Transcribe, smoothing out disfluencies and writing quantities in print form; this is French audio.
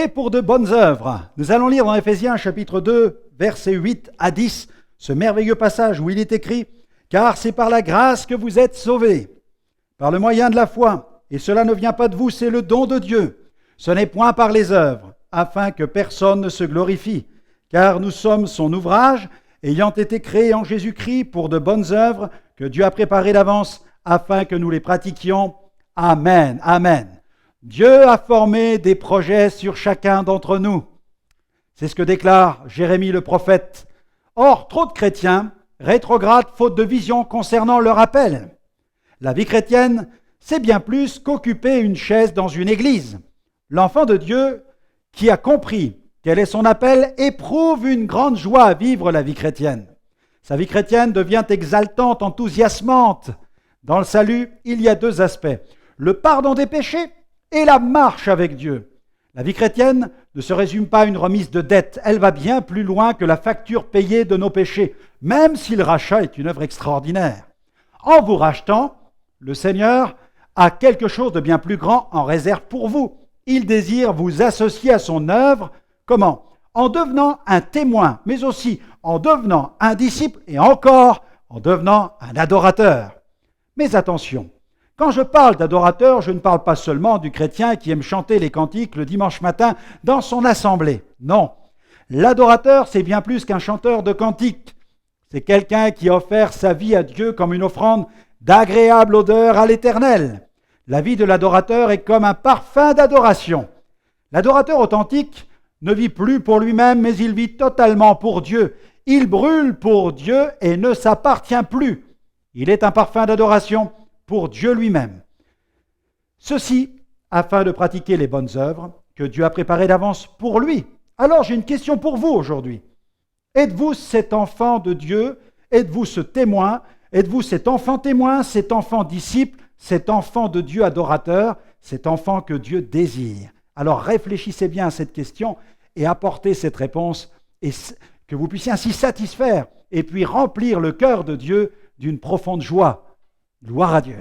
pour de bonnes œuvres. Nous allons lire dans Éphésiens chapitre 2, versets 8 à 10, ce merveilleux passage où il est écrit « Car c'est par la grâce que vous êtes sauvés, par le moyen de la foi, et cela ne vient pas de vous, c'est le don de Dieu. Ce n'est point par les œuvres, afin que personne ne se glorifie, car nous sommes son ouvrage, ayant été créés en Jésus-Christ pour de bonnes œuvres que Dieu a préparées d'avance, afin que nous les pratiquions. Amen. Amen. » Dieu a formé des projets sur chacun d'entre nous. C'est ce que déclare Jérémie le prophète. Or, trop de chrétiens rétrogradent faute de vision concernant leur appel. La vie chrétienne, c'est bien plus qu'occuper une chaise dans une église. L'enfant de Dieu, qui a compris quel est son appel, éprouve une grande joie à vivre la vie chrétienne. Sa vie chrétienne devient exaltante, enthousiasmante. Dans le salut, il y a deux aspects. Le pardon des péchés et la marche avec Dieu. La vie chrétienne ne se résume pas à une remise de dette. Elle va bien plus loin que la facture payée de nos péchés, même si le rachat est une œuvre extraordinaire. En vous rachetant, le Seigneur a quelque chose de bien plus grand en réserve pour vous. Il désire vous associer à son œuvre. Comment ? En devenant un témoin, mais aussi en devenant un disciple et encore en devenant un adorateur. Mais attention, quand je parle d'adorateur, je ne parle pas seulement du chrétien qui aime chanter les cantiques le dimanche matin dans son assemblée. Non, l'adorateur, c'est bien plus qu'un chanteur de cantiques. C'est quelqu'un qui a offert sa vie à Dieu comme une offrande d'agréable odeur à l'Éternel. La vie de l'adorateur est comme un parfum d'adoration. L'adorateur authentique ne vit plus pour lui-même, mais il vit totalement pour Dieu. Il brûle pour Dieu et ne s'appartient plus. Il est un parfum d'adoration pour Dieu lui-même. Ceci afin de pratiquer les bonnes œuvres que Dieu a préparées d'avance pour lui. Alors j'ai une question pour vous aujourd'hui. Êtes-vous cet enfant de Dieu? Êtes-vous ce témoin? Êtes-vous cet enfant témoin, cet enfant disciple, cet enfant de Dieu adorateur, cet enfant que Dieu désire? Alors réfléchissez bien à cette question et apportez cette réponse et que vous puissiez ainsi satisfaire et puis remplir le cœur de Dieu d'une profonde joie. Gloire à Dieu.